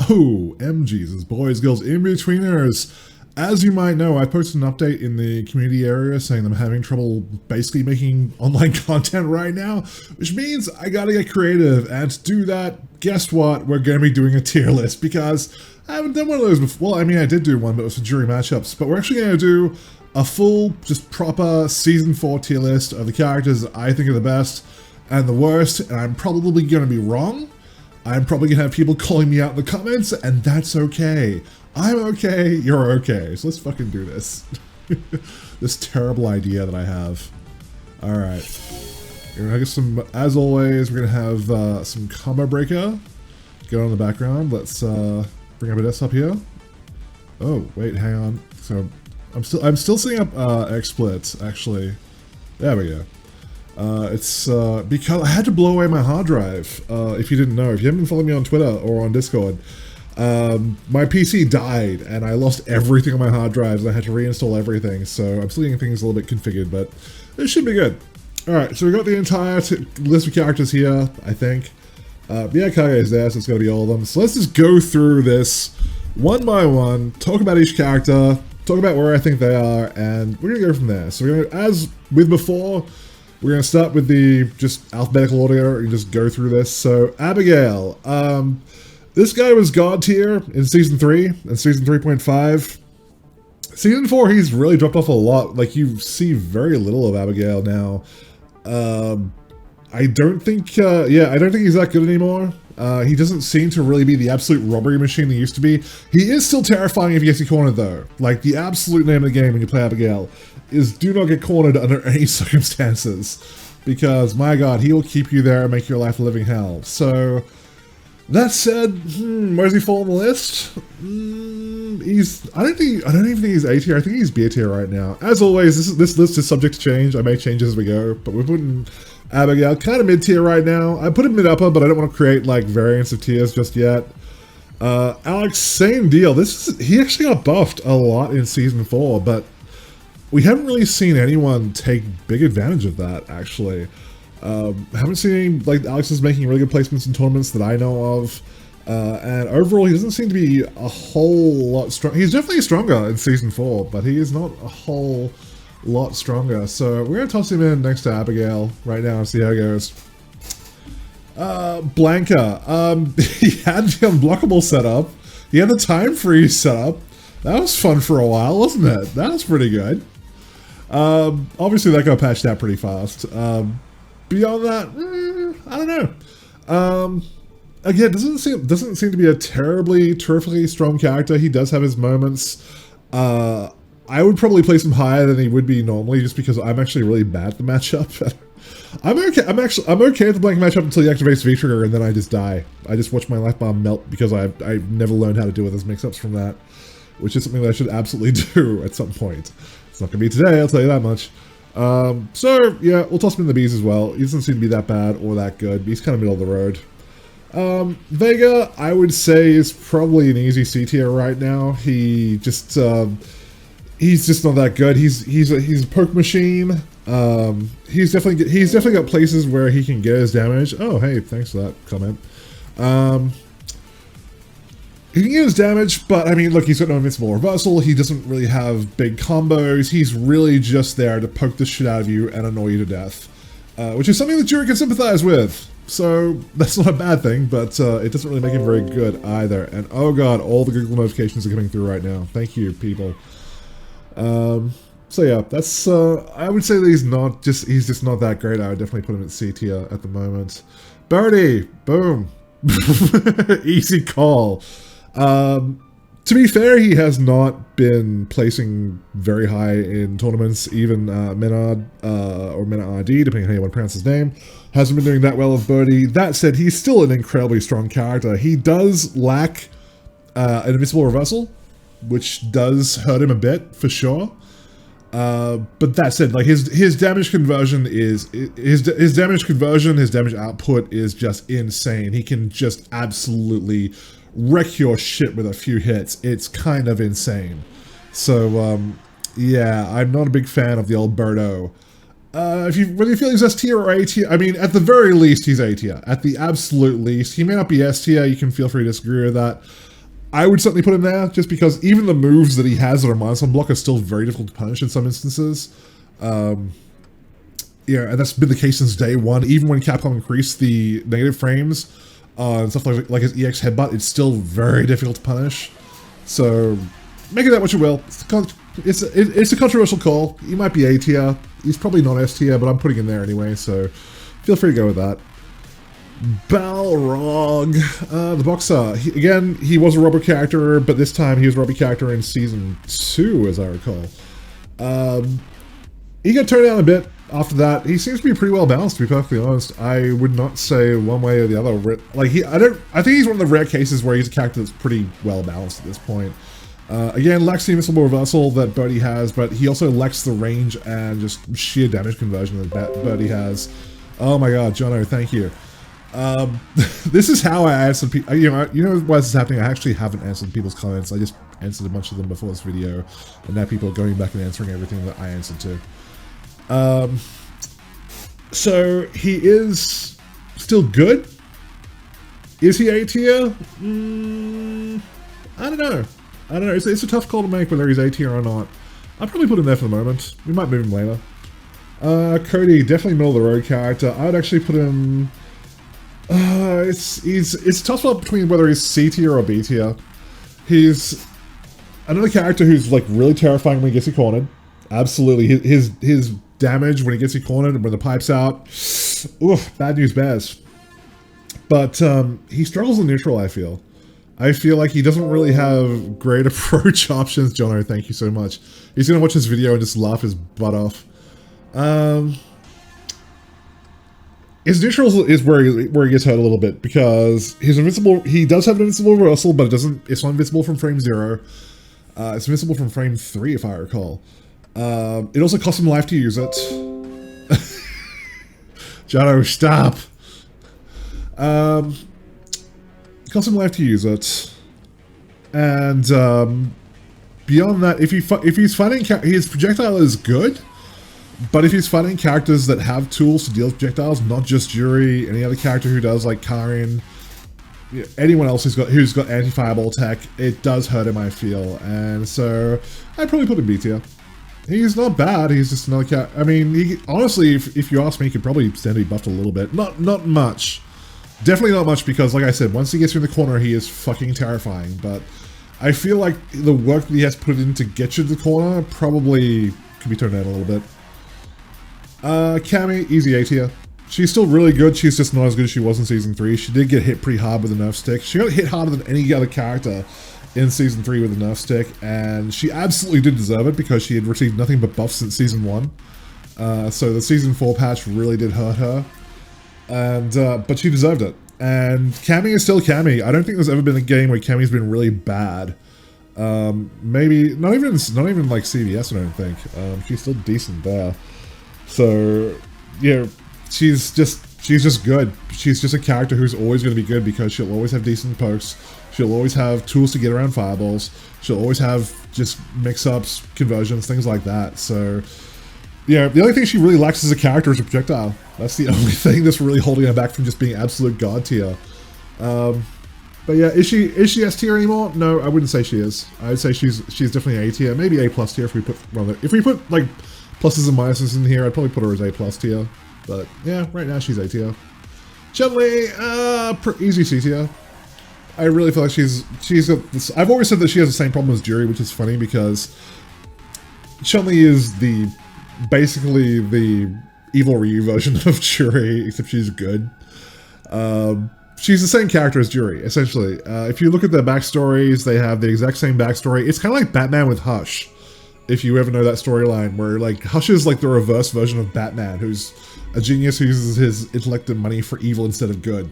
Oh, MGs, boys, girls, in-betweeners. As you might know, I posted an update in the community area saying I'm having trouble basically making online content right now, which means I gotta get creative, and to do that, guess what? We're gonna be doing a tier list, because I haven't done one of those before. Well, I mean, I did do one, but it was for jury matchups, but we're actually gonna do a full, just proper Season 4 tier list of the characters that I think are the best and the worst, and I'm probably gonna be wrong. I'm probably gonna have people calling me out in the comments, and that's okay. I'm okay, you're okay. So let's fucking do this. This terrible idea that I have. Alright. We're gonna get some, as always, we're gonna have some combo breaker. Get on the background. Let's bring up a desktop here. Oh, wait, hang on. So I'm still setting up XSplits, actually. There we go. It's because I had to blow away my hard drive. If you didn't know, if you haven't been following me on Twitter or on Discord, my PC died and I lost everything on my hard drives and I had to reinstall everything. So I'm still getting things a little bit configured, but it should be good. Alright, so we got the entire list of characters here, I think. Yeah, Kage is there, so it's gotta be all of them. So let's just go through this one by one, talk about each character, talk about where I think they are, and we're gonna go from there. So we're gonna, as with before, we're going to start with the just alphabetical order and just go through this. So, Abigail. This guy was God tier in Season 3 and Season 3.5. Season 4, he's really dropped off a lot. Like, you see very little of Abigail now. I don't think, I don't think he's that good anymore. He doesn't seem to really be the absolute robbery machine he used to be. He is still terrifying if he gets you cornered, though. Like, the absolute name of the game when you play Abigail is do not get cornered under any circumstances, because my god, he will keep you there and make your life a living hell. So that said, where does he fall on the list? I don't even think he's A tier. I think he's B tier right now. As always, this list is subject to change. I may change as we go, but we're putting Abigail kind of mid tier right now. I put him mid upper, but I don't want to create like variants of tiers just yet. Alex, same deal. He actually got buffed a lot in Season 4, but we haven't really seen anyone take big advantage of that, actually. Haven't seen, like, Alex is making really good placements in tournaments that I know of. And overall, he doesn't seem to be a whole lot strong. He's definitely stronger in Season 4, but he is not a whole lot stronger. So we're going to toss him in next to Abigail right now and see how it goes. Blanca. He had the unblockable setup. He had the time freeze setup. That was fun for a while, wasn't it? That was pretty good. Obviously that got patched out pretty fast. Beyond that, I don't know. Again, doesn't seem to be a terrifically strong character. He does have his moments. I would probably place him higher than he would be normally, just because I'm actually really bad at the matchup. I'm okay at the blank matchup until he activates V-Trigger, and then I just die. I just watch my life bar melt because I've never learned how to deal with his mix-ups from that, which is something that I should absolutely do at some point. It's not going to be today, I'll tell you that much. So, yeah, we'll toss him in the Bs as well. He doesn't seem to be that bad or that good. He's kind of middle of the road. Vega, I would say, is probably an easy C tier right now. He's just not that good. He's a poke machine. He's definitely got places where he can get his damage. Oh, hey, thanks for that comment. He can get his damage, but I mean, look, he's got no invincible reversal. He doesn't really have big combos. He's really just there to poke the shit out of you and annoy you to death, which is something that Jury can sympathize with. So that's not a bad thing, but it doesn't really make him very good either. And oh god, all the Google notifications are coming through right now. Thank you, people. So yeah, that's I would say that he's just not that great. I would definitely put him at C tier at the moment. Birdie, boom, easy call. To be fair, he has not been placing very high in tournaments. Even Menard or Menard RD, depending on how you want to pronounce his name, hasn't been doing that well with Birdie. That said, he's still an incredibly strong character. He does lack an invincible reversal, which does hurt him a bit for sure. But that said, like his damage conversion is his damage output is just insane. He can just absolutely wreck your shit with a few hits. It's kind of insane. So yeah, I'm not a big fan of the old Birdo. Whether you feel he's S tier or A tier, I mean, at the very least, he's A tier. At the absolute least, he may not be S tier. You can feel free to disagree with that. I would certainly put him there, just because even the moves that he has that are -1 block are still very difficult to punish in some instances. Yeah, and that's been the case since day one. Even when Capcom increased the negative frames and stuff like his EX headbutt, it's still very difficult to punish. So make of that what you will. It's a controversial call. He might be A tier. He's probably not S tier, but I'm putting him there anyway, so feel free to go with that. Balrog, the boxer. Again, he was a rubber character, but this time he was a rubber character in Season 2, as I recall. He got turned down a bit after that. He seems to be pretty well balanced, to be perfectly honest. I would not say one way or the other. Like I think he's one of the rare cases where he's a character that's pretty well balanced at this point. Again, lacks the invincible reversal that Birdie has, but he also lacks the range and just sheer damage conversion that Birdie has. Oh my god, Jono, thank you. This is how I answered people. You know why this is happening? I actually haven't answered people's comments. I just answered a bunch of them before this video, and now people are going back and answering everything that I answered to. So he is still good. Is he A tier? I don't know. It's a tough call to make whether he's A tier or not. I'll probably put him there for the moment. We might move him later. Cody, definitely middle of the road character. I would actually put him. It's a tough spot between whether he's C tier or B tier. He's another character who's like really terrifying when he gets you cornered. Absolutely, his damage when he gets you cornered and when the pipe's out. Oof, bad news bears. But he struggles in neutral. I feel like he doesn't really have great approach options. Jono, thank you so much. He's gonna watch this video and just laugh his butt off. His neutral is where he gets hurt a little bit because his invincible. He does have an invincible reversal, but it doesn't. It's not invincible from frame 0. It's invincible from frame 3, if I recall. It also costs him life to use it. Jono, stop. It costs him life to use it, and beyond that, if he's fighting, his projectile is good. But if he's fighting characters that have tools to deal with projectiles, not just Yuri, any other character who does, like Karin, anyone else who's got anti-fireball tech, it does hurt him, I feel. And so I'd probably put him B tier. He's not bad. He's just another character. I mean, he, honestly, if you ask me, he could probably stand to be buffed a little bit. Not much. Definitely not much, because like I said, once he gets you in the corner, he is fucking terrifying. But I feel like the work that he has put in to get you to the corner probably could be turned down a little bit. Cammy, easy A tier. She's still really good, she's just not as good as she was in Season 3. She did get hit pretty hard with a nerf stick. She got hit harder than any other character in Season 3 with a nerf stick, and she absolutely did deserve it because she had received nothing but buffs since Season 1. So the Season 4 patch really did hurt her, and but she deserved it. And Cammy is still Cammy. I don't think there's ever been a game where Cammy's been really bad. Maybe, not even like CVS, I don't think. She's still decent there. So, yeah, she's just good. She's just a character who's always going to be good because she'll always have decent pokes. She'll always have tools to get around fireballs. She'll always have just mix-ups, conversions, things like that. So, yeah, the only thing she really lacks as a character is a projectile. That's the only thing that's really holding her back from just being absolute god tier. But yeah, is she S tier anymore? No, I wouldn't say she is. I'd say she's definitely A tier, maybe A plus tier if we put like pluses and minuses in here. I'd probably put her as A plus tier. But yeah, right now she's A tier. ChunLi, easy C tier. I really feel like she's got this. I've always said that she has the same problem as Jury, which is funny because ChunLi is basically the evil Ryu version of Jury, except she's good. She's the same character as Jury, essentially. If you look at their backstories, they have the exact same backstory. It's kind of like Batman with Hush, if you ever know that storyline, where like Hush is like the reverse version of Batman, who's a genius who uses his intellect and money for evil instead of good.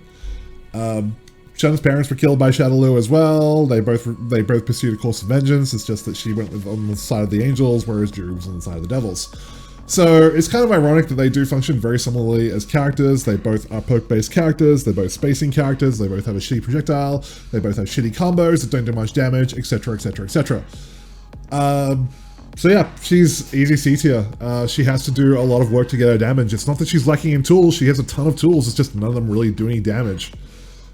Chun's parents were killed by Shadowloo as well. They both pursued a course of vengeance. It's just that she went on the side of the angels, whereas Jury was on the side of the devils. So it's kind of ironic that they do function very similarly as characters. They both are poke-based characters. They're both spacing characters. They both have a shitty projectile. They both have shitty combos that don't do much damage, etc., etc., etc. So yeah, she's easy C tier. She has to do a lot of work to get her damage. It's not that she's lacking in tools. She has a ton of tools. It's just none of them really do any damage.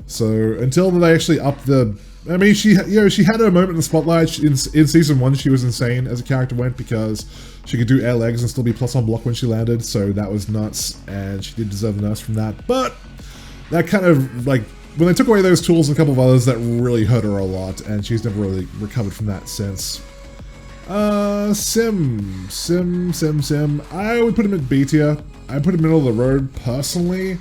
So until they actually up the I mean, she had her moment in the spotlight. In season 1, she was insane as a character went because she could do air legs and still be plus on block when she landed, so that was nuts, and she did deserve a nerf from that. But that kind of, like, when they took away those tools and a couple of others, that really hurt her a lot, and she's never really recovered from that since. Sim. I would put him at B tier. I put him middle of the road personally,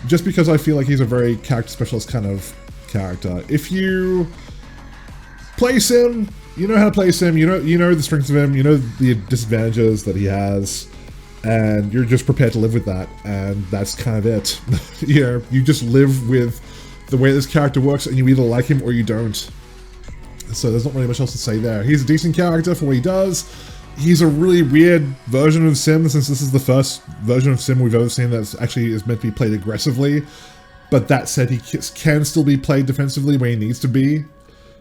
just because I feel like he's a very character specialist kind of character. If you play Sim, you know how to play Sim, you know the strengths of him, you know the disadvantages that he has, and you're just prepared to live with that, and that's kind of it. You just live with the way this character works, and you either like him or you don't. So there's not really much else to say there. He's a decent character for what he does. He's a really weird version of Sim, since this is the first version of Sim we've ever seen that actually is meant to be played aggressively. But that said, he can still be played defensively where he needs to be.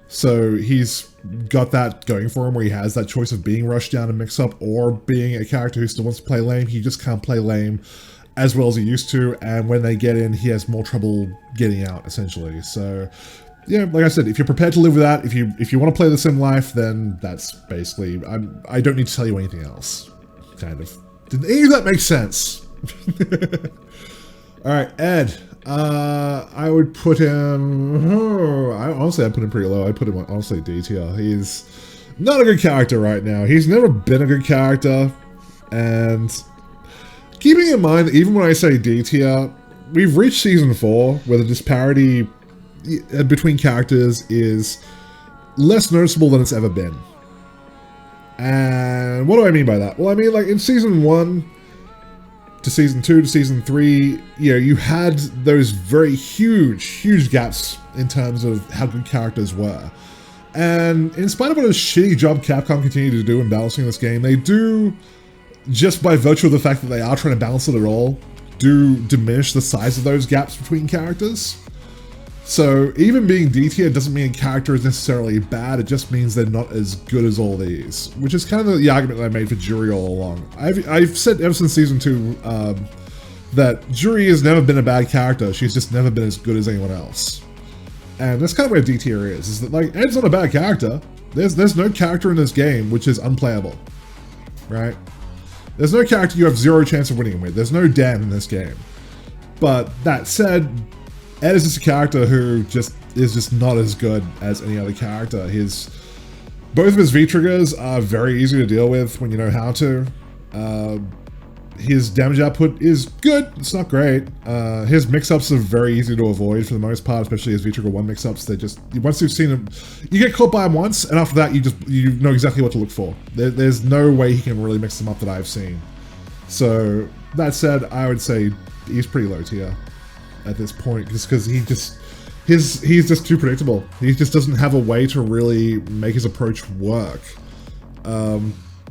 So he's got that going for him, where he has that choice of being rushed down and mix up, or being a character who still wants to play lame. He just can't play lame as well as he used to, and when they get in, he has more trouble getting out, essentially. So yeah, like I said, if you're prepared to live with that, if you want to play the Sim life, then that's basically, I don't need to tell you anything else. Kind of. Did any of that make sense? Alright, Ed. I would put him, honestly, I'd put him pretty low. I'd put him on, honestly, D tier. He's not a good character right now. He's never been a good character, and keeping in mind that even when I say D tier, we've reached season 4 where the disparity between characters is less noticeable than it's ever been. And what do I mean by that? Well, I mean, like, in season 1 to season 2 to season 3, you had those very huge gaps in terms of how good characters were. And in spite of what a shitty job Capcom continue to do in balancing this game, they do, just by virtue of the fact that they are trying to balance it at all, do diminish the size of those gaps between characters. So even being D tier doesn't mean a character is necessarily bad, it just means they're not as good as all these, which is kind of the argument that I made for Jury all along. I've said ever since season 2 that Jury has never been a bad character, she's just never been as good as anyone else. And that's kind of where D tier is that, like, Ed's not a bad character. There's no character in this game which is unplayable, right? There's no character you have zero chance of winning with. There's no Dan in this game. But that said, Ed is just a character who is just not as good as any other character. Both of his V-triggers are very easy to deal with when you know how to. His damage output is good, it's not great. His mix-ups are very easy to avoid for the most part, especially his V-trigger 1 mix-ups. They just, once you've seen him, you get caught by him once, and after that you know exactly what to look for. There's no way he can really mix them up that I've seen. So, that said, I would say he's pretty low tier at this point, just because he's just too predictable. He just doesn't have a way to really make his approach work.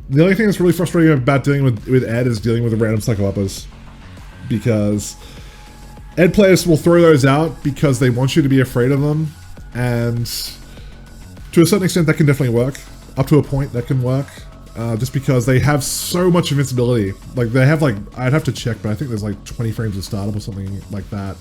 The only thing that's really frustrating about dealing with Ed is dealing with the random cycle uppers, because Ed players will throw those out because they want you to be afraid of them, and to a certain extent that can definitely work. Up to a point that can work, just because they have so much invincibility. Like, they have, like, I'd have to check, but I think there's like 20 frames of startup or something like that,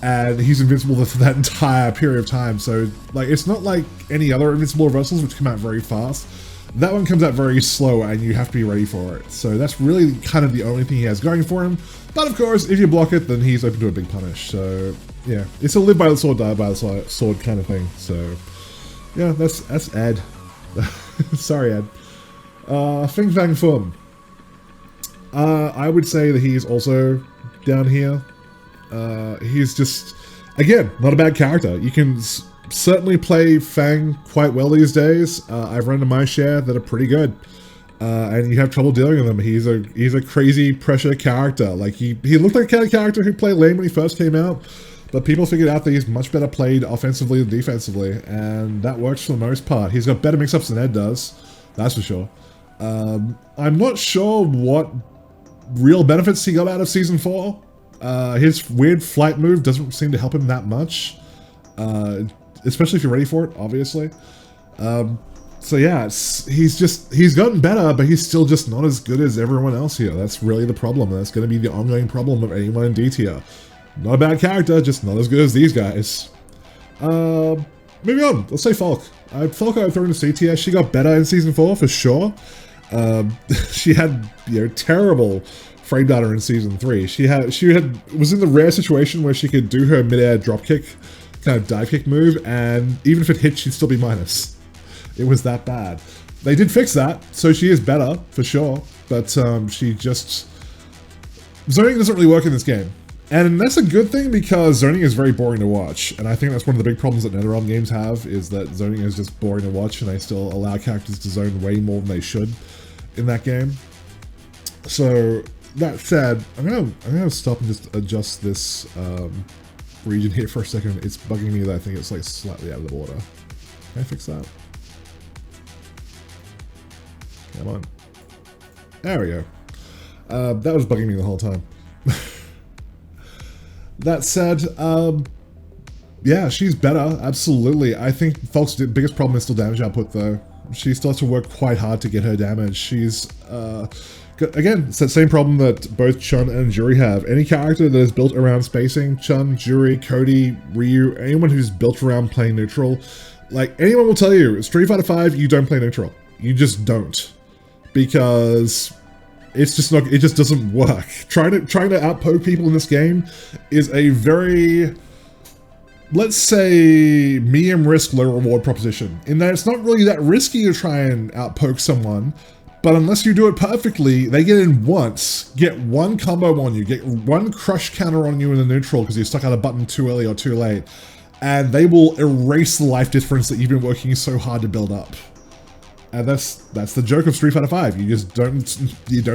and he's invincible for that entire period of time. So, like, it's not like any other invincible reversals which come out very fast. That one comes out very slow, and you have to be ready for it. So that's really kind of the only thing he has going for him. But of course, if you block it, then he's open to a big punish. So yeah, it's a live by the sword, die by the sword kind of thing. So yeah, that's Ed. Sorry, Ed. Fing Fang Fum. I would say that he's also down here. He's just, again, not a bad character. You can certainly play Fang quite well these days. I've run into my share that are pretty good, and you have trouble dealing with him. He's a crazy pressure character. Like, he looked like a kind of character who played lane when he first came out, but people figured out that he's much better played offensively than defensively, and that works for the most part. He's got better mix-ups than Ed does, that's for sure. I'm not sure what real benefits he got out of Season 4. His weird flight move doesn't seem to help him that much. Especially if you're ready for it, obviously. So yeah, he's gotten better, but he's still just not as good as everyone else here. That's really the problem. That's going to be the ongoing problem of anyone in D tier. Not a bad character, just not as good as these guys. moving on, let's say Falk. Falk I would throw into C tier. She got better in Season 4 for sure. She had, you know, terrible frame data in Season 3. She was in the rare situation where she could do her mid-air dropkick, kind of dive kick move, and even if it hit, she'd still be minus. It was that bad. They did fix that, so she is better, for sure, but she just... Zoning doesn't really work in this game. And that's a good thing because zoning is very boring to watch, and I think that's one of the big problems that NetherRealm games have, is that zoning is just boring to watch, and they still allow characters to zone way more than they should in that game. So, that said, I'm gonna stop and just adjust this region here for a second. It's bugging me that I think it's like slightly out of order. Can I fix that? Come on. There we go. That was bugging me the whole time. That said, yeah, she's better, absolutely. I think Falk's biggest problem is still damage output, though. She still has to work quite hard to get her damage. She's, again, it's that same problem that both Chun and Juri have. Any character that is built around spacing, Chun, Juri, Cody, Ryu, anyone who's built around playing neutral, like, anyone will tell you, Street Fighter 5, you don't play neutral. You just don't. Because... it's just not, it just doesn't work. Trying to outpoke people in this game is a very, let's say, medium risk, low reward proposition. In that it's not really that risky to try and outpoke someone, but unless you do it perfectly, they get in once, get one combo on you, get one crush counter on you in the neutral because you stuck out a button too early or too late, and they will erase the life difference that you've been working so hard to build up. And that's the joke of Street Fighter 5. You just don't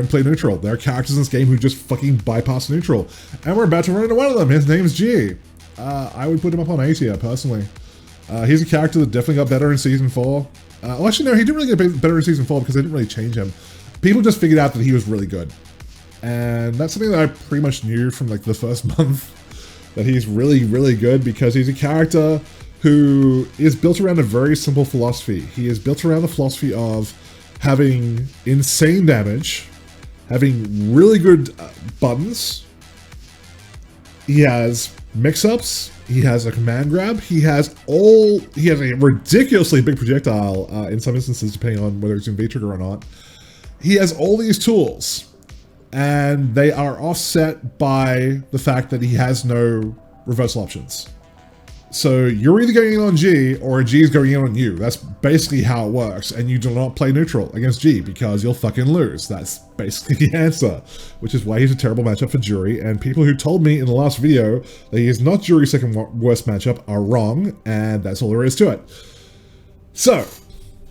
play neutral. There are characters in this game who just fucking bypass neutral. And we're about to run into one of them. His name's G. I would put him up on A tier, personally. He's a character that definitely got better in Season 4. Well, actually, no, he didn't really get better in Season 4 because they didn't really change him. People just figured out that he was really good. And that's something that I pretty much knew from like the first month. That he's really, really good because he's a character who is built around a very simple philosophy. He is built around the philosophy of having insane damage, having really good buttons. He has mix-ups. He has a command grab. He has a ridiculously big projectile in some instances, depending on whether it's in V-trigger or not. He has all these tools, and they are offset by the fact that he has no reversal options. So you're either going in on G or G is going in on you. That's basically how it works. And you do not play neutral against G because you'll fucking lose. That's basically the answer, which is why he's a terrible matchup for Juri. And people who told me in the last video that he is not Juri's second worst matchup are wrong. And that's all there is to it. So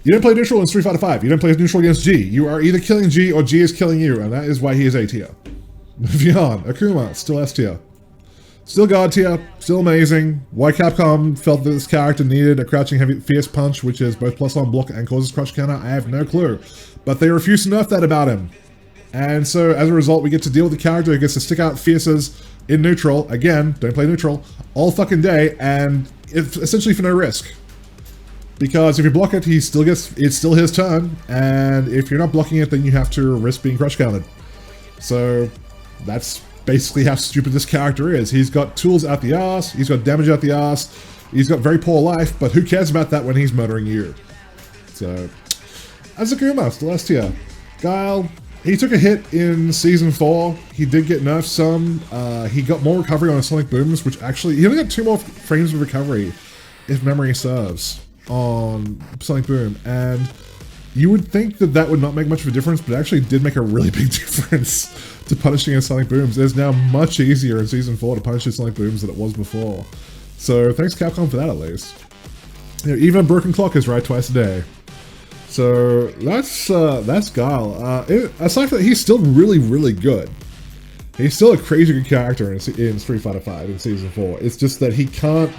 you don't play neutral in Street Fighter 5. You don't play neutral against G. You are either killing G or G is killing you. And that is why he is A tier. Moving on. Akuma, still S tier. Still God tier, still amazing. Why Capcom felt that this character needed a crouching heavy fierce punch, which is both plus on block and causes crush counter, I have no clue. But they refuse to nerf that about him. And so as a result, we get to deal with the character who gets to stick out fierces in neutral, again, don't play neutral, all fucking day, and it's essentially for no risk. Because if you block it, it's still his turn, and if you're not blocking it, then you have to risk being crush countered. So that's basically how stupid this character is. He's got tools out the ass, he's got damage out the ass, he's got very poor life, but who cares about that when he's murdering you? So, Azakuma, still S tier. Guile, he took a hit in Season 4, he did get nerfed some, he got more recovery on his Sonic Booms, which actually, he only got 2 more frames of recovery, if memory serves, on Sonic Boom, and you would think that that would not make much of a difference, but it actually did make a really big difference to punishing his Sonic Booms. It's now much easier in Season 4 to punish his Sonic Booms than it was before. So thanks Capcom for that at least. You know, even a broken clock is right twice a day. So that's Guile. Aside from that, he's still really, really good. He's still a crazy good character in Street Fighter 5 in Season 4. It's just that he can't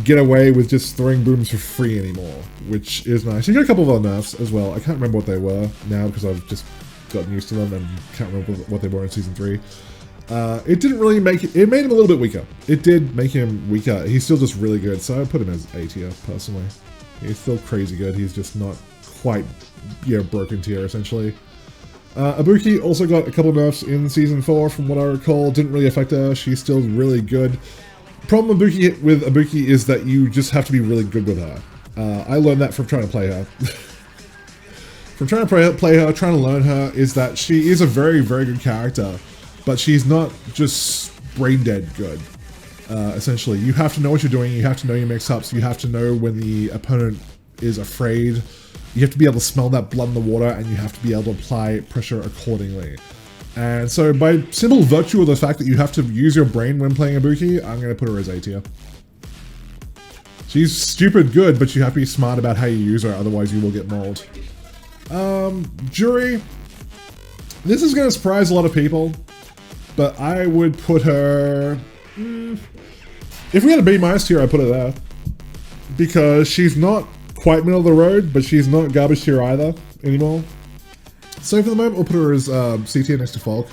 get away with just throwing booms for free anymore, which is nice. He got a couple of other nerfs as well. I can't remember what they were now because I've just gotten used to them and can't remember what they were in Season 3. It didn't really make it made him a little bit weaker. It did make him weaker. He's still just really good, so I put him as A tier personally. He's still crazy good. He's just not quite, broken tier essentially. Ibuki also got a couple nerfs in Season 4 from what I recall. Didn't really affect her. She's still really good. problem with Ibuki is that you just have to be really good with her. I learned that from trying to play her. From trying to play her, trying to learn her, is that she is a very, very good character, but she's not just brain dead good. Essentially, you have to know what you're doing, you have to know your mix-ups, you have to know when the opponent is afraid, you have to be able to smell that blood in the water, and you have to be able to apply pressure accordingly. And so by simple virtue of the fact that you have to use your brain when playing Ibuki, I'm going to put her as A tier. She's stupid good, but you have to be smart about how you use her, otherwise you will get mauled. Jury. This is going to surprise a lot of people, but I would put her... if we had a B- tier, I'd put her there. Because she's not quite middle of the road, but she's not garbage tier either anymore. So for the moment, we'll put her as C tier next to Falk.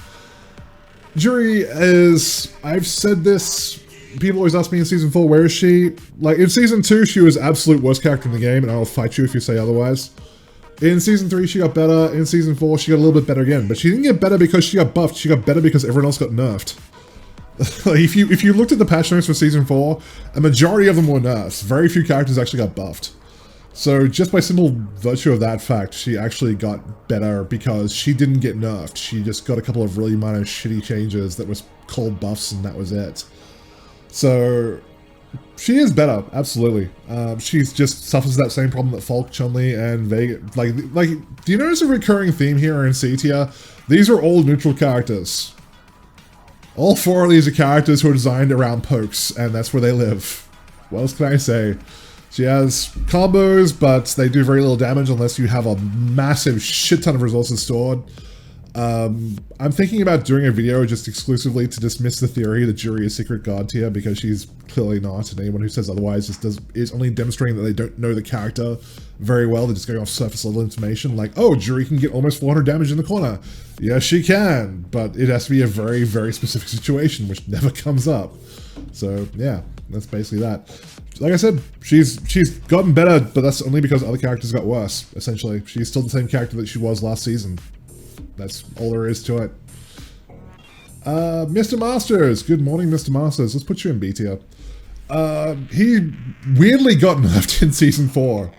Jury is... I've said this... People always ask me in Season 4, where is she? Like, in Season 2, she was absolute worst character in the game, and I'll fight you if you say otherwise. In Season 3, she got better. In Season 4, she got a little bit better again. But she didn't get better because she got buffed. She got better because everyone else got nerfed. Like, if you looked at the patch notes for Season 4, a majority of them were nerfs. Very few characters actually got buffed. So just by simple virtue of that fact, she actually got better because she didn't get nerfed. She just got a couple of really minor shitty changes that was called buffs, and that was it. So, she is better, absolutely. She's just suffers that same problem that Falk, ChunLi, and Vega... Like, do you notice a recurring theme here in C tier? These are all neutral characters. All 4 of these are characters who are designed around pokes, and that's where they live. What else can I say? She has combos, but they do very little damage unless you have a massive shit ton of resources stored. I'm thinking about doing a video just exclusively to dismiss the theory that Jury is secret god tier, because she's clearly not, and anyone who says otherwise is only demonstrating that they don't know the character very well. They're just going off surface level information, like, oh, Jury can get almost 400 damage in the corner. Yes, she can, but it has to be a very, very specific situation, which never comes up. So, yeah, that's basically that. Like I said, she's gotten better, but that's only because other characters got worse, essentially. She's still the same character that she was last season. That's all there is to it. Mr. Masters. Good morning, Mr. Masters. Let's put you in B tier. He weirdly got nerfed in Season 4.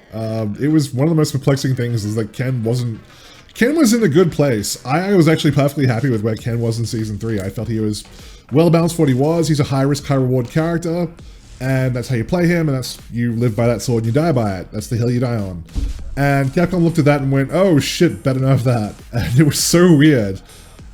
It was one of the most perplexing things is that Ken was in a good place. I was actually perfectly happy with where Ken was in Season 3. I felt he was well balanced for what he was. He's a high risk, high reward character. And that's how you play him, and that's you live by that sword and you die by it. That's the hill you die on. And Capcom looked at that and went, oh shit, better nerf that. And it was so weird.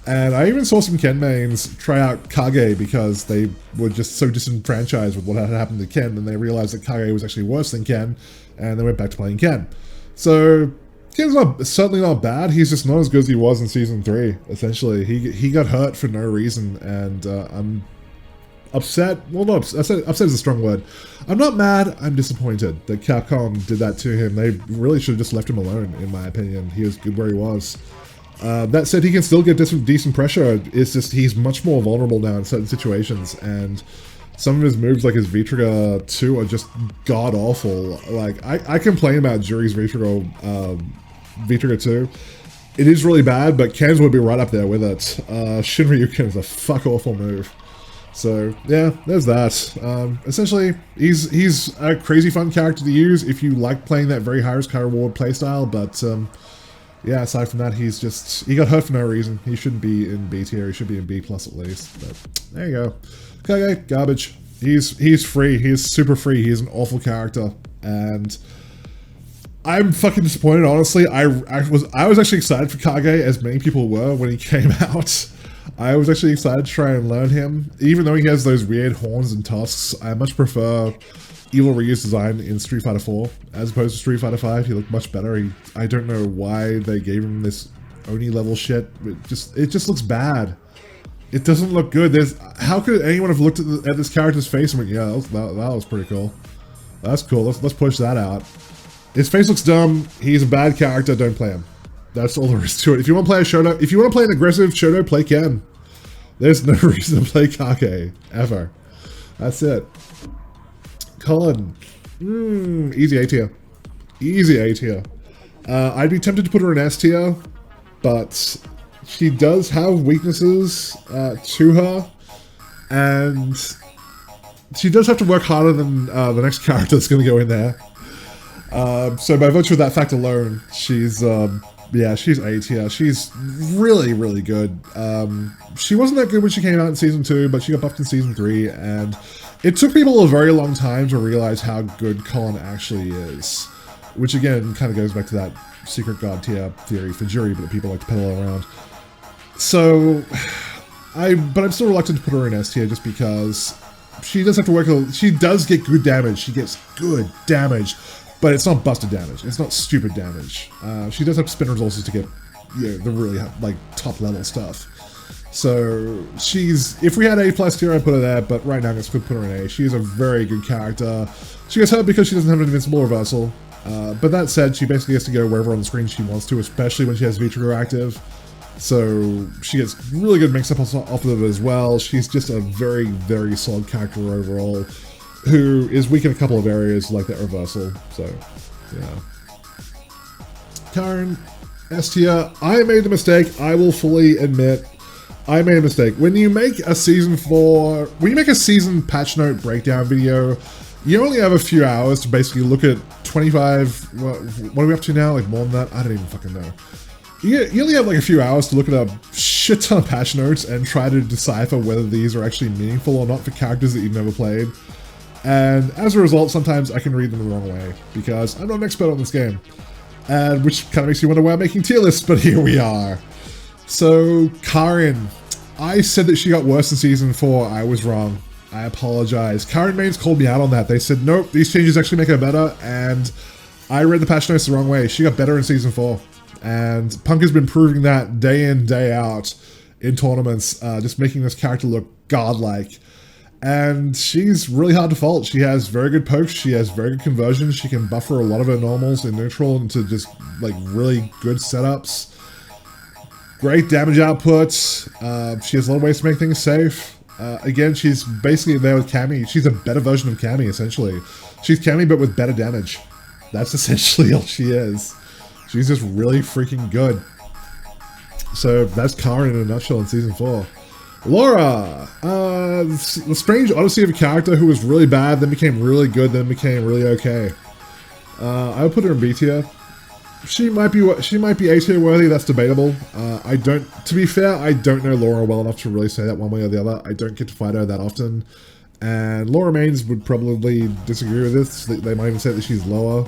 And I even saw some Ken mains try out Kage because they were just so disenfranchised with what had happened to Ken, and they realized that Kage was actually worse than Ken, and they went back to playing Ken. So Ken's certainly not bad, he's just not as good as he was in Season 3, essentially. He got hurt for no reason, and I'm upset. Well, not upset is a strong word. I'm not mad, I'm disappointed that Capcom did that to him. They really should have just left him alone, in my opinion. He was good where he was. That said, he can still get decent pressure. It's just he's much more vulnerable now in certain situations, and some of his moves, like his V-Trigger 2, are just god-awful. Like, I complain about Jury's V-Trigger 2. It is really bad, but Ken's would be right up there with it. Shinryuken is a fuck-awful move. So, yeah, there's that. Essentially, he's a crazy fun character to use if you like playing that very high-risk, high-reward playstyle, but, yeah, aside from that, he got hurt for no reason. He shouldn't be in B tier, he should be in B+ at least, but there you go. Okay, garbage. He's free, he's super free, he's an awful character, and I'm fucking disappointed, honestly. I was actually excited for Kage, as many people were when he came out. I was actually excited to try and learn him. Even though he has those weird horns and tusks, I much prefer Evil Ryu's design in Street Fighter 4 as opposed to Street Fighter 5. He looked much better. I don't know why they gave him this Oni level shit. It just looks bad. It doesn't look good. How could anyone have looked at this character's face and went, yeah, that was pretty cool. That's cool. Let's push that out. His face looks dumb. He's a bad character. Don't play him. That's all there is to it. If you want to play a Shoto, if you want to play an aggressive Shoto, play Ken. There's no reason to play Kage, ever. That's it. Colin. Easy A tier. Easy A tier. I'd be tempted to put her in S tier, but she does have weaknesses to her, and she does have to work harder than the next character that's going to go in there. So by virtue of that fact alone, she's yeah, she's A tier. She's really, really good. She wasn't that good when she came out in Season 2, but she got buffed in Season 3, and it took people a very long time to realize how good Colin actually is. Which again, kind of goes back to that secret god tier theory for jury, but that people like to peddle around. So, but I'm still reluctant to put her in S tier just because she does have to work, she does get good damage, she gets good damage, but it's not busted damage, it's not stupid damage. She does have to spend resources to get, you know, the really, like, top level stuff. So, if we had A+ tier, I'd put her there, but right now I'm just going to put her in A. She's a very good character. She gets hurt because she doesn't have an invincible reversal. But that said, she basically has to go wherever on the screen she wants to, especially when she has V-Trigger active. So she gets really good mix-up off of it as well. She's just a very, very solid character overall, who is weak in a couple of areas like that reversal. So, yeah. Karen, S tier. I made the mistake. I will fully admit I made a mistake. When you make a season patch note breakdown video, you only have a few hours to basically look at 25, what are we up to now? Like more than that? I don't even fucking know. You only have like a few hours to look at a shit ton of patch notes and try to decipher whether these are actually meaningful or not for characters that you've never played. And as a result, sometimes I can read them the wrong way because I'm not an expert on this game. And which kind of makes you wonder why I'm making tier lists, but here we are. So, Karin. I said that she got worse in Season 4. I was wrong. I apologize. Karin Mains called me out on that. They said, nope, these changes actually make her better, and I read the patch notes the wrong way. She got better in Season 4. And Punk has been proving that day in, day out in tournaments, just making this character look godlike. And she's really hard to fault. She has very good pokes, she has very good conversions, she can buffer a lot of her normals in neutral into just like really good setups. Great damage output, she has a lot of ways to make things safe. Again, she's basically there with Cammy. She's a better version of Cammy, essentially. She's Cammy, but with better damage. That's essentially all she is. She's just really freaking good. So that's Karin in a nutshell in Season 4. Laura! The strange odyssey of a character who was really bad, then became really good, then became really okay. I would put her in B tier. She might be A tier worthy, that's debatable. To be fair, I don't know Laura well enough to really say that one way or the other. I don't get to fight her that often. And Laura Mains would probably disagree with this. They might even say that she's lower.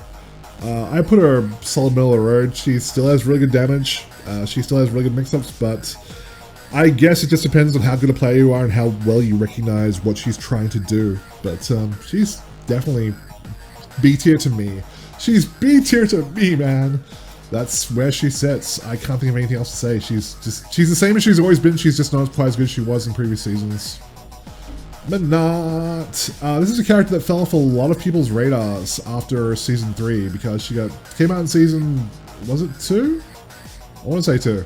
I put her solid middle of the road. She still has really good damage. She still has really good mix-ups, but I guess it just depends on how good a player you are and how well you recognize what she's trying to do. But she's definitely B tier to me. She's B tier to me, man. That's where she sits. I can't think of anything else to say. She's the same as she's always been. She's just not quite as good as she was in previous seasons. But not. This is a character that fell off a lot of people's radars after Season 3 because she came out in Season, was it 2? I want to say 2.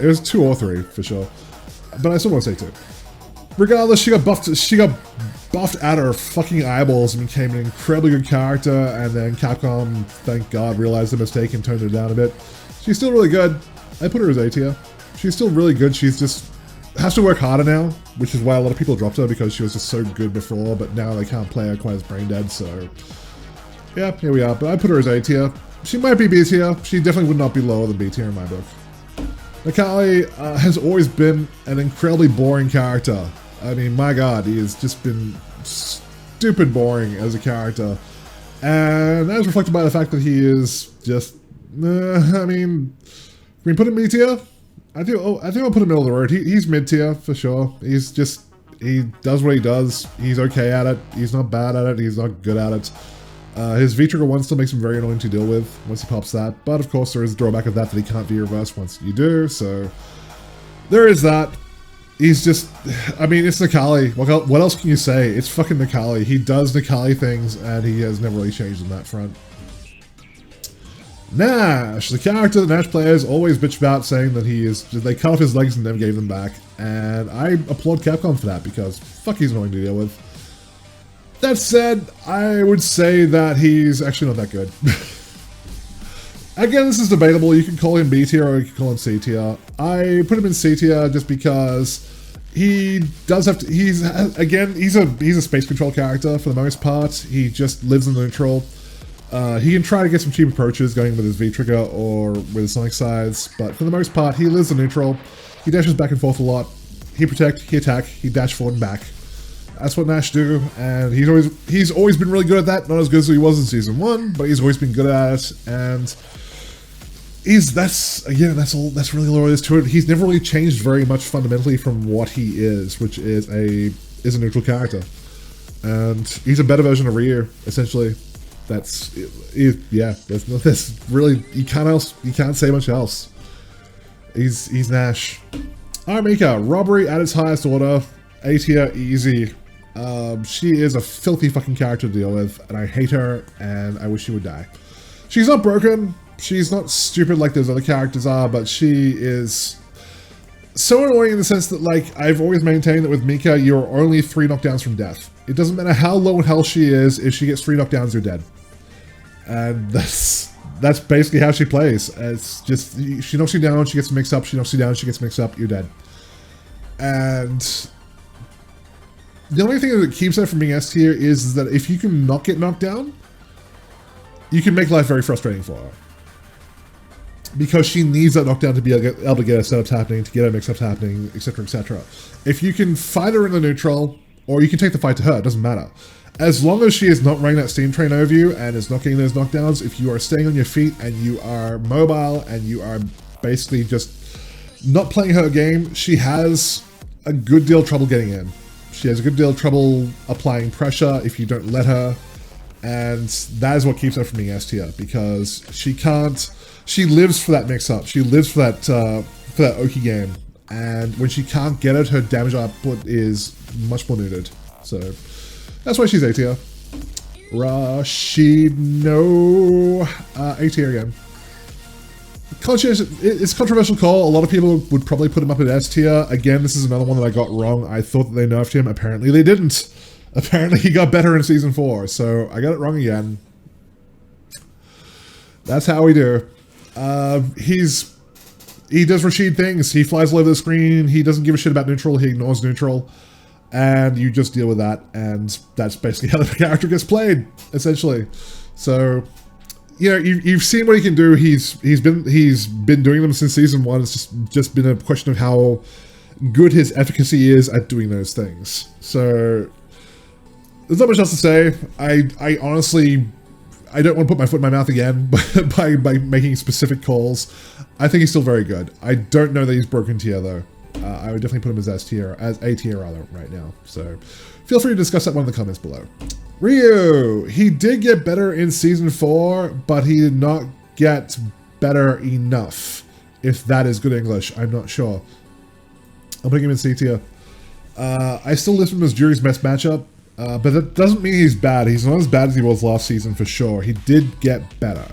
It was 2 or 3 for sure, but I still want to say 2. Regardless, she got buffed out of her fucking eyeballs and became an incredibly good character, and then Capcom, thank God, realized the mistake and toned her down a bit. She's still really good. I put her as A tier. She's still really good. She's just has to work harder now, which is why a lot of people dropped her because she was just so good before, but now they can't play her quite as brain dead, so yeah, here we are. But I put her as A tier. She might be B tier. She definitely would not be lower than B tier in my book. Nakali has always been an incredibly boring character. I mean, my god, he has just been stupid boring as a character. And that is reflected by the fact that he is just, I mean, can we put him B tier? I think I'll put him middle of the road. He's mid tier for sure. He does what he does. He's okay at it. He's not bad at it. He's not good at it. His V-Trigger 1 still makes him very annoying to deal with once he pops that, but of course there is a drawback of that he can't V-reverse once you do, so there is that. He's just, I mean, it's Nakali. What else can you say? It's fucking Nakali. He does Nakali things, and he has never really changed on that front. Nash, the character that Nash players always bitch about, saying that they cut off his legs and never gave them back, and I applaud Capcom for that, because fuck, he's annoying to deal with. That said, I would say that he's actually not that good. Again, this is debatable. You can call him B tier or you can call him C tier. I put him in C tier just because he does have to. He's a space control character for the most part. He just lives in neutral. He can try to get some cheap approaches going with his V trigger or with his Sonic sides, but for the most part, he lives in neutral. He dashes back and forth a lot. He protect, he attack, he dash forward and back. That's what Nash do, and he's always been really good at that. Not as good as he was in season 1, but he's always been good at it, and that's really all there is to it. He's never really changed very much fundamentally from what he is, which is a neutral character, and he's a better version of Ryu, essentially. That's really, you can't say much else. He's Nash. Alright, Mika, robbery at its highest order, A tier, easy. She is a filthy fucking character to deal with, and I hate her, and I wish she would die. She's not broken, she's not stupid like those other characters are, but she is so annoying in the sense that, like, I've always maintained that with Mika, you're only 3 knockdowns from death. It doesn't matter how low in health she is, if she gets 3 knockdowns, you're dead. And that's basically how she plays. It's just, she knocks you down, she gets mixed up, she knocks you down, she gets mixed up, you're dead. And the only thing that keeps her from being S tier is that if you can not get knocked down, you can make life very frustrating for her. Because she needs that knockdown to be able to get her setups happening, to get her mix-ups happening, etc, etc. If you can fight her in the neutral, or you can take the fight to her, it doesn't matter. As long as she is not running that steam train over you and is not getting those knockdowns, if you are staying on your feet and you are mobile and you are basically just not playing her game, she has a good deal of trouble getting in. She has a good deal of trouble applying pressure if you don't let her, and that is what keeps her from being S tier, because she lives for that mix-up, she lives for that Oki game, and when she can't get it, her damage output is much more neutered. So that's why she's A tier. Rashid, no. A tier again. It's a controversial call. A lot of people would probably put him up at S tier. Again, this is another one that I got wrong. I thought that they nerfed him. Apparently they didn't. Apparently he got better in season 4. So I got it wrong again. That's how we do. He does Rashid things. He flies all over the screen. He doesn't give a shit about neutral. He ignores neutral. And you just deal with that, and that's basically how the character gets played, essentially. So, you know, you've seen what he can do. He's been doing them since season 1. It's just been a question of how good his efficacy is at doing those things. So there's not much else to say. I honestly, I don't want to put my foot in my mouth again by making specific calls. I think he's still very good. I don't know that he's broken tier though. I would definitely put him as A tier rather right now. So feel free to discuss that one in the comments below. Ryu, he did get better in season 4, but he did not get better enough. If that is good English, I'm not sure. I'm putting him in C tier. I still list him as Jury's best matchup, but that doesn't mean he's bad. He's not as bad as he was last season for sure. He did get better.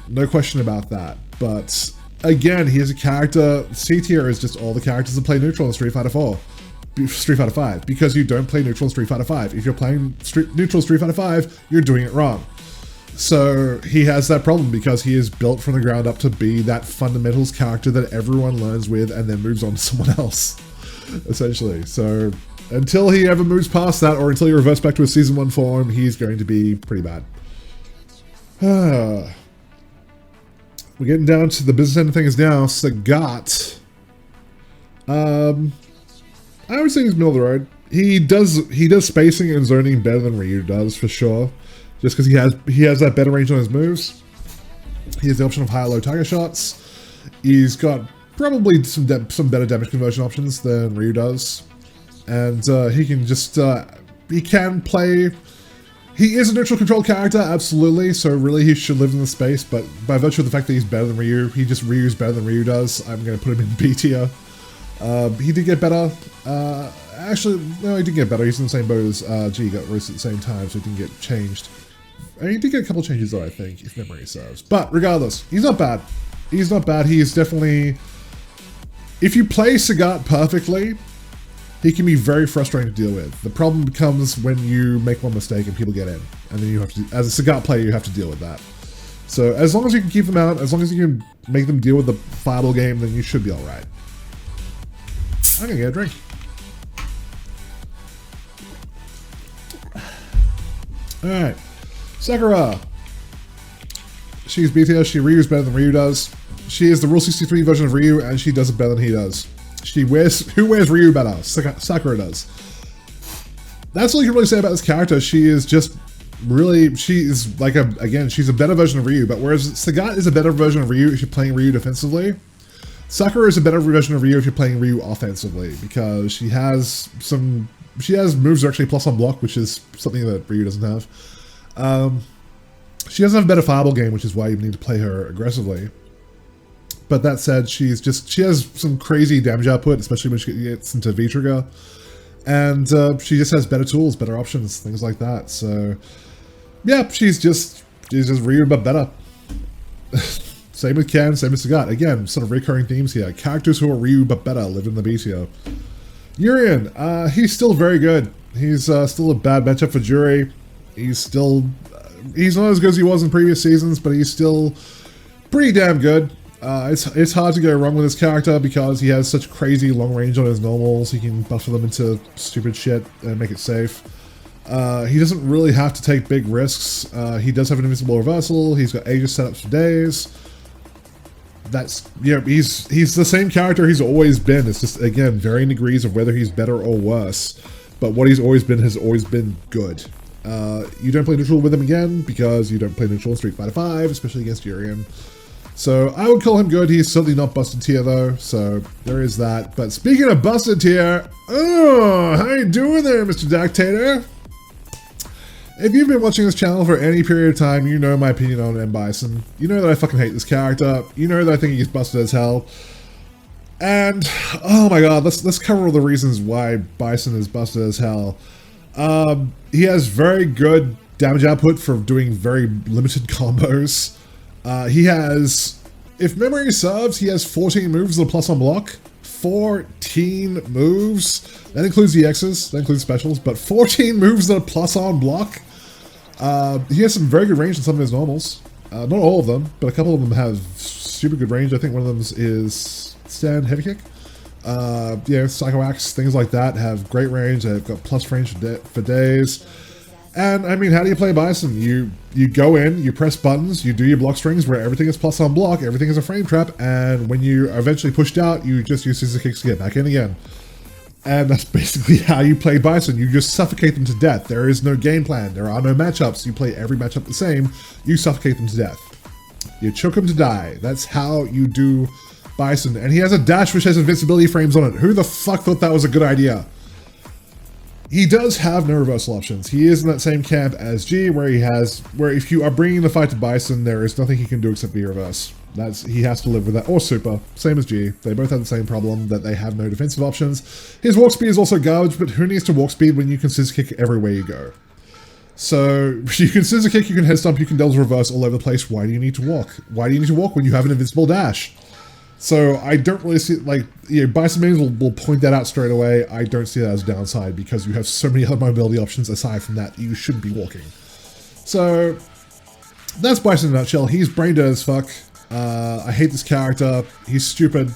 No question about that. But again, he is a character. C tier is just all the characters that play neutral in Street Fighter 5, because you don't play neutral in Street Fighter 5. If you're playing neutral Street Fighter 5, you're doing it wrong. So he has that problem because he is built from the ground up to be that fundamentals character that everyone learns with and then moves on to someone else, essentially. So until he ever moves past that, or until he reverts back to his season 1 form, he's going to be pretty bad. We're getting down to the business end of things now. Sagat. I would say he's middle of the road. He does spacing and zoning better than Ryu does for sure. Just because he has that better range on his moves. He has the option of high or low target shots. He's got probably some better damage conversion options than Ryu does. And he can just he can play. He is a neutral control character, absolutely, so really he should live in the space, but by virtue of the fact that he's better than Ryu, Ryu's better than Ryu does, I'm going to put him in B tier. He did get better. Actually, no, he didn't get better. He's in the same boat as G got released at the same time, so he didn't get changed. I mean, he did get a couple changes though, I think, if memory serves. But regardless, he's not bad. He's not bad. He is definitely... If you play Sagat perfectly, he can be very frustrating to deal with. The problem becomes when you make one mistake and people get in. And then you have to, as a Sagat player, you have to deal with that. So as long as you can keep them out, as long as you can make them deal with the fireball game, then you should be alright. I'm gonna get a drink. Alright. Sakura. She's BTS. She Ryu's better than Ryu does. She is the Rule 63 version of Ryu, and she does it better than he does. Who wears Ryu better? Sakura does. That's all you can really say about this character. She is just really, she's like she's a better version of Ryu, but whereas Sagat is a better version of Ryu if you're playing Ryu defensively, Sakura is a better version of Ryu if you're playing Ryu offensively, because she has moves that are actually plus on block, which is something that Ryu doesn't have. She doesn't have a better fireball game, which is why you need to play her aggressively. But that said, she has some crazy damage output, especially when she gets into V-Trigger. And she just has better tools, better options, things like that. So, yeah, she's just Ryu, but better. Same with Ken, same with Sagat. Again, sort of recurring themes here. Characters who are Ryu, but better, live in the B tier. Urien, he's still very good. He's still a bad matchup for Jury. He's not as good as he was in previous seasons, but he's still pretty damn good. It's hard to go wrong with this character because he has such crazy long range on his normals. He can buffer them into stupid shit and make it safe. He doesn't really have to take big risks. He does have an invincible reversal. He's got Aegis setups for days. He's the same character he's always been. It's just, again, varying degrees of whether he's better or worse. But what he's always been has always been good. You don't play neutral with him again because you don't play neutral in Street Fighter V, especially against Urien. So I would call him good. He's certainly not busted tier though, so there is that. But speaking of busted tier, how you doing there, Mr. Dictator? If you've been watching this channel for any period of time, you know my opinion on M. Bison. You know that I fucking hate this character. You know that I think he's busted as hell. And, oh my god, let's cover all the reasons why Bison is busted as hell. He has very good damage output for doing very limited combos. He has, if memory serves, he has 14 moves with a plus on block. 14 moves. That includes the X's, that includes specials, but 14 moves with a plus on block. He has some very good range in some of his normals. Not all of them, but a couple of them have super good range. I think one of them is stand heavy kick. Psycho Axe, things like that have great range. They've got plus range for days. And I mean, how do you play Bison? You go in, you press buttons, you do your block strings where everything is plus on block, everything is a frame trap, and when you are eventually pushed out, you just use scissor kicks to get back in again. And that's basically how you play Bison. You just suffocate them to death. There is no game plan. There are no matchups. You play every matchup the same. You suffocate them to death. You choke them to die. That's how you do Bison. And he has a dash which has invincibility frames on it. Who the fuck thought that was a good idea? He does have no reversal options. He is in that same camp as G, where if you are bringing the fight to Bison, there is nothing he can do except be reverse. He has to live with that, or Super, same as G. They both have the same problem, that they have no defensive options. His walk speed is also garbage, but who needs to walk speed when you can scissor kick everywhere you go? So, you can scissor kick, you can head stomp, you can double reverse all over the place. Why do you need to walk? Why do you need to walk when you have an invincible dash? So I don't really see, Bison mains will point that out straight away. I don't see that as a downside because you have so many other mobility options aside from that. You shouldn't be walking. So that's Bison in a nutshell. He's brain dead as fuck. I hate this character. He's stupid.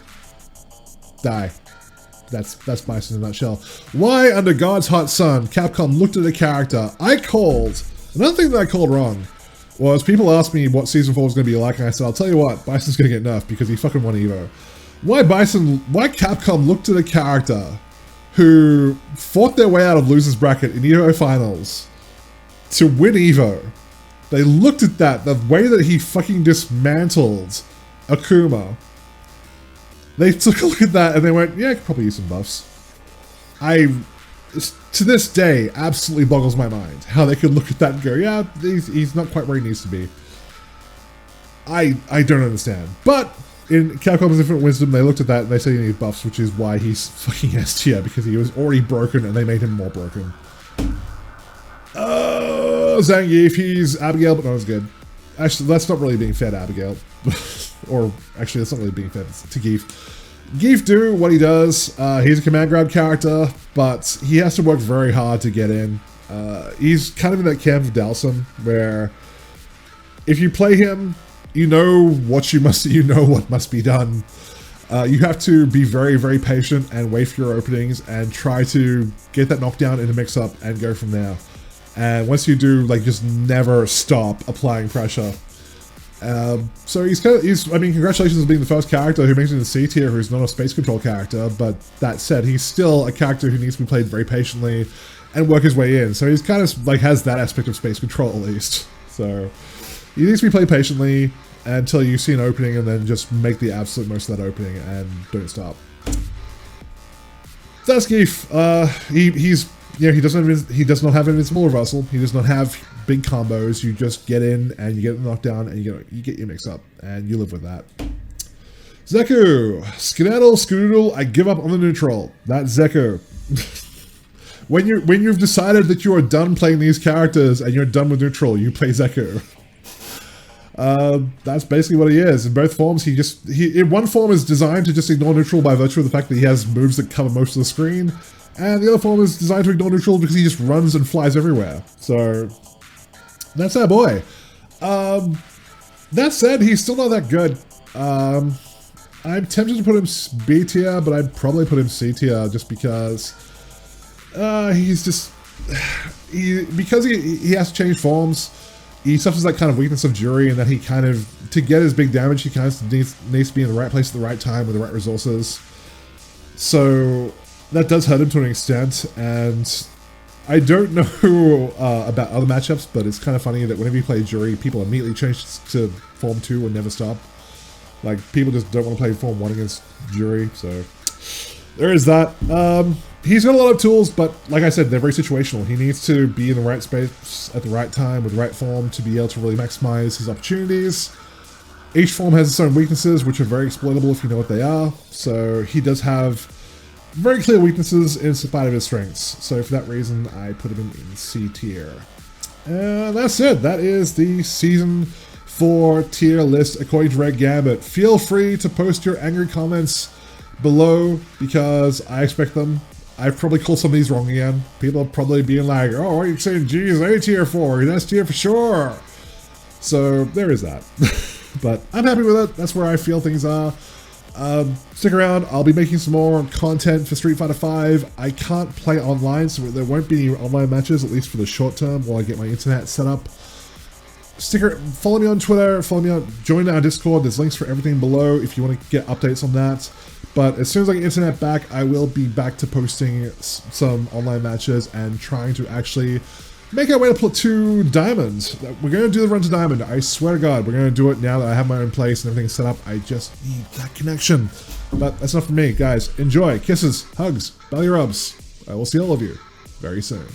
Die. That's Bison in a nutshell. Why, under God's hot sun, Capcom looked at a character I called, another thing that I called wrong, was people asked me what Season 4 was going to be like, and I said, I'll tell you what, Bison's going to get nerfed because he fucking won EVO. Why Capcom looked at a character who fought their way out of loser's bracket in EVO finals to win EVO. They looked at that, the way that he fucking dismantled Akuma. They took a look at that and they went, yeah, I could probably use some buffs. To this day, absolutely boggles my mind how they could look at that and go, yeah, he's not quite where he needs to be. I don't understand. But in Capcom's infinite wisdom, they looked at that and they said he needs buffs, which is why he's fucking Estia, because he was already broken and they made him more broken. Zangief, he's Abigail, but not as good. Actually, that's not really being fair to Abigail. Or, actually, that's not really being fair to Geef. Geef do what he does. He's a command grab character, but he has to work very hard to get in. He's kind of in that camp of Dalsum, where if you play him, you know what must be done. You have to be very, very patient and wait for your openings and try to get that knockdown in a mix-up and go from there. And once you do, like, just never stop applying pressure. So I mean, congratulations on being the first character who makes it in C tier who's not a space control character, but that said, he's still a character who needs to be played very patiently and work his way in. So he's kind of, like, has that aspect of space control at least. So he needs to be played patiently until you see an opening and then just make the absolute most of that opening and don't stop. That's Geef. He does not have invincible reversal. He does not have big combos. You just get in and you get the knockdown and you get your mix up and you live with that. Zeku, skedaddle, skedoodle. I give up on the neutral. That's Zeku. when you've decided that you are done playing these characters and you're done with neutral, you play Zeku. That's basically what he is. In both forms, in one form is designed to just ignore neutral by virtue of the fact that he has moves that cover most of the screen, and the other form is designed to ignore neutral because he just runs and flies everywhere. So that's our boy. That said, he's still not that good. I'm tempted to put him B tier, but I'd probably put him C tier just because because he has to change forms. He suffers that kind of weakness of Jury, and that he kind of, to get his big damage, he kind of needs to be in the right place at the right time with the right resources. So that does hurt him to an extent, and I don't know about other matchups, but it's kind of funny that whenever you play Jury, people immediately change to Form 2 and never stop. Like, people just don't want to play Form 1 against Jury, so there is that. He's got a lot of tools, but like I said, they're very situational. He needs to be in the right space at the right time with the right form to be able to really maximize his opportunities. Each form has its own weaknesses, which are very exploitable if you know what they are. So he does have very clear weaknesses in spite of his strengths. So for that reason, I put him in C tier. And that's it. That is the Season 4 tier list according to Red Gambit. Feel free to post your angry comments below because I expect them. I've probably called some of these wrong again. People are probably being like, oh, why are you saying G is A tier for? He's S tier for sure. So there is that. But I'm happy with it. That's where I feel things are. Stick around. I'll be making some more content for Street Fighter V. I can't play online, so there won't be any online matches, at least for the short term, while I get my internet set up. Follow me on Twitter. Join our Discord. There's links for everything below if you want to get updates on that. But as soon as I get internet back, I will be back to posting some online matches and trying to actually make our way to Platoon Diamond. We're going to do the run to Diamond. I swear to God, we're going to do it now that I have my own place and everything set up. I just need that connection. But that's not for me, guys. Enjoy. Kisses, hugs, belly rubs. I will see all of you very soon.